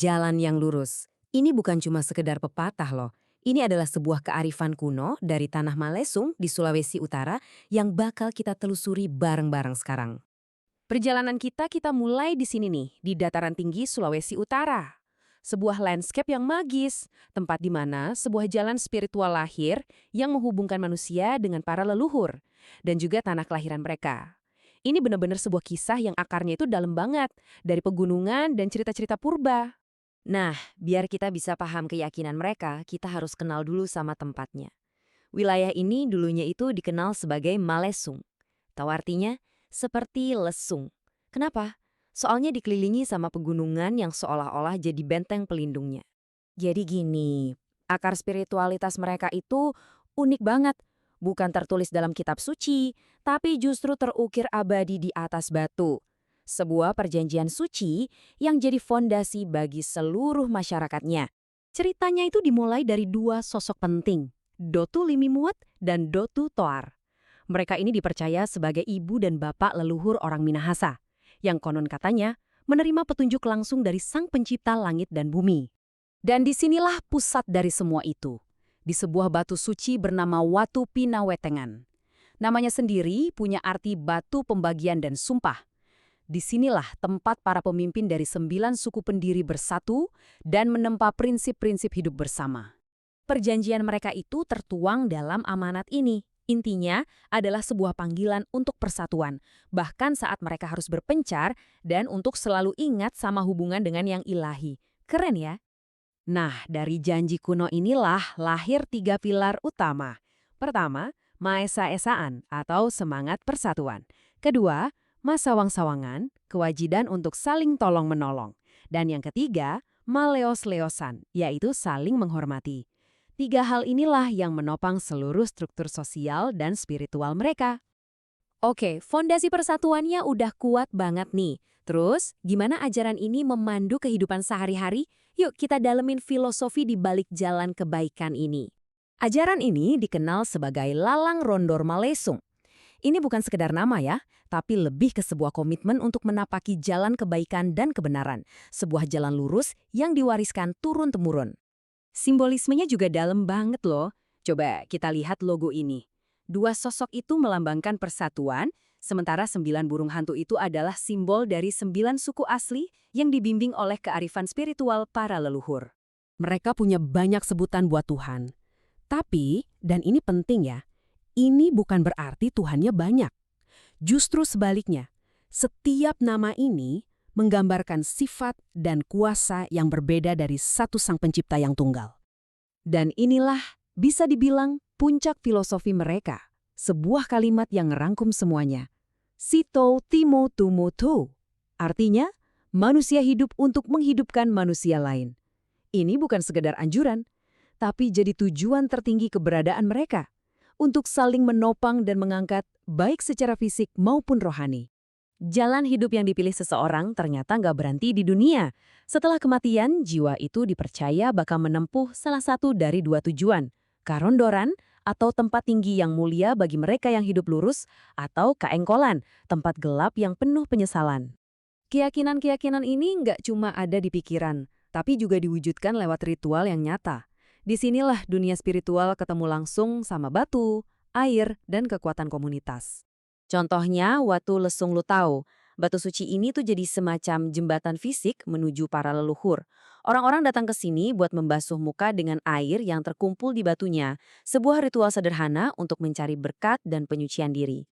Jalan yang lurus. Ini bukan cuma sekedar pepatah loh. Ini adalah sebuah kearifan kuno dari tanah Malesung di Sulawesi Utara yang bakal kita telusuri bareng-bareng sekarang. Perjalanan kita mulai di sini nih, di dataran tinggi Sulawesi Utara. Sebuah landscape yang magis, tempat di mana sebuah jalan spiritual lahir yang menghubungkan manusia dengan para leluhur, dan juga tanah kelahiran mereka. Ini benar-benar sebuah kisah yang akarnya itu dalam banget, dari pegunungan dan cerita-cerita purba. Nah, biar kita bisa paham keyakinan mereka, kita harus kenal dulu sama tempatnya. Wilayah ini dulunya itu dikenal sebagai Malesung. Tahu artinya? Seperti lesung. Kenapa? Soalnya dikelilingi sama pegunungan yang seolah-olah jadi benteng pelindungnya. Jadi gini, akar spiritualitas mereka itu unik banget. Bukan tertulis dalam kitab suci, tapi justru terukir abadi di atas batu. Sebuah perjanjian suci yang jadi fondasi bagi seluruh masyarakatnya. Ceritanya itu dimulai dari dua sosok penting, Dotu Limimuat dan Dotu Toar. Mereka ini dipercaya sebagai ibu dan bapak leluhur orang Minahasa, yang konon katanya menerima petunjuk langsung dari Sang Pencipta langit dan bumi. Dan disinilah pusat dari semua itu, di sebuah batu suci bernama Watu Pinawetengan. Namanya sendiri punya arti batu pembagian dan sumpah. Disinilah tempat para pemimpin dari 9 suku pendiri bersatu dan menempa prinsip-prinsip hidup bersama. Perjanjian mereka itu tertuang dalam amanat ini. Intinya adalah sebuah panggilan untuk persatuan, bahkan saat mereka harus berpencar dan untuk selalu ingat sama hubungan dengan yang ilahi. Keren ya? Nah, dari janji kuno inilah lahir 3 pilar utama. Pertama, Maesa-esaan atau semangat persatuan. Kedua, Masawang-sawangan, kewajiban untuk saling tolong-menolong. Dan yang ketiga, Maleos-leosan, yaitu saling menghormati. 3 hal inilah yang menopang seluruh struktur sosial dan spiritual mereka. Oke, fondasi persatuannya udah kuat banget nih. Terus, gimana ajaran ini memandu kehidupan sehari-hari? Yuk kita dalemin filosofi di balik jalan kebaikan ini. Ajaran ini dikenal sebagai Lalang Rondor Malesung. Ini bukan sekedar nama ya, tapi lebih ke sebuah komitmen untuk menapaki jalan kebaikan dan kebenaran. Sebuah jalan lurus yang diwariskan turun-temurun. Simbolismenya juga dalam banget loh. Coba kita lihat logo ini. Dua sosok itu melambangkan persatuan, sementara 9 burung hantu itu adalah simbol dari 9 suku asli yang dibimbing oleh kearifan spiritual para leluhur. Mereka punya banyak sebutan buat Tuhan. Tapi, dan ini penting ya, ini bukan berarti Tuhannya banyak. Justru sebaliknya, setiap nama ini menggambarkan sifat dan kuasa yang berbeda dari satu Sang Pencipta yang tunggal. Dan inilah bisa dibilang puncak filosofi mereka, sebuah kalimat yang ngerangkum semuanya. Sito Timo Tumo Tu, artinya manusia hidup untuk menghidupkan manusia lain. Ini bukan sekedar anjuran, tapi jadi tujuan tertinggi keberadaan mereka, untuk saling menopang dan mengangkat baik secara fisik maupun rohani. Jalan hidup yang dipilih seseorang ternyata nggak berhenti di dunia. Setelah kematian, jiwa itu dipercaya bakal menempuh salah satu dari 2 tujuan, karondoran atau tempat tinggi yang mulia bagi mereka yang hidup lurus, atau kaengkolan, tempat gelap yang penuh penyesalan. Keyakinan-keyakinan ini nggak cuma ada di pikiran, tapi juga diwujudkan lewat ritual yang nyata. Disinilah dunia spiritual ketemu langsung sama batu, air, dan kekuatan komunitas. Contohnya, Watu Lesung Lutau. Batu suci ini tuh jadi semacam jembatan fisik menuju para leluhur. Orang-orang datang ke sini buat membasuh muka dengan air yang terkumpul di batunya. Sebuah ritual sederhana untuk mencari berkat dan penyucian diri.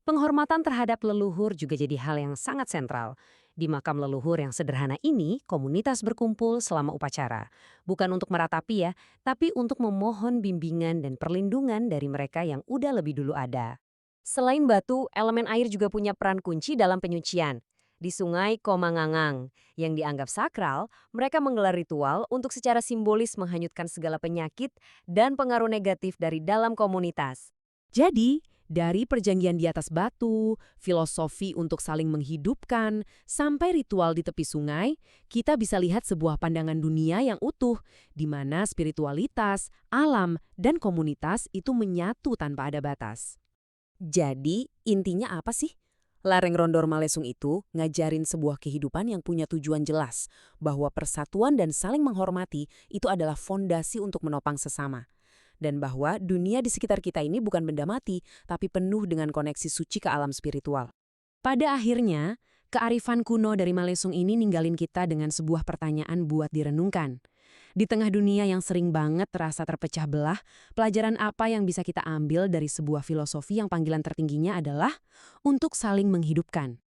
Penghormatan terhadap leluhur juga jadi hal yang sangat sentral. Di makam leluhur yang sederhana ini, komunitas berkumpul selama upacara. Bukan untuk meratapi ya, tapi untuk memohon bimbingan dan perlindungan dari mereka yang udah lebih dulu ada. Selain batu, elemen air juga punya peran kunci dalam penyucian. Di sungai Komangangang, yang dianggap sakral, mereka menggelar ritual untuk secara simbolis menghanyutkan segala penyakit dan pengaruh negatif dari dalam komunitas. Jadi, dari perjanjian di atas batu, filosofi untuk saling menghidupkan, sampai ritual di tepi sungai, kita bisa lihat sebuah pandangan dunia yang utuh, di mana spiritualitas, alam, dan komunitas itu menyatu tanpa ada batas. Jadi, intinya apa sih? Lareng Rondor Malesung itu ngajarin sebuah kehidupan yang punya tujuan jelas, bahwa persatuan dan saling menghormati itu adalah fondasi untuk menopang sesama. Dan bahwa dunia di sekitar kita ini bukan benda mati, tapi penuh dengan koneksi suci ke alam spiritual. Pada akhirnya, kearifan kuno dari Malesung ini ninggalin kita dengan sebuah pertanyaan buat direnungkan. Di tengah dunia yang sering banget terasa terpecah belah, pelajaran apa yang bisa kita ambil dari sebuah filosofi yang panggilan tertingginya adalah untuk saling menghidupkan?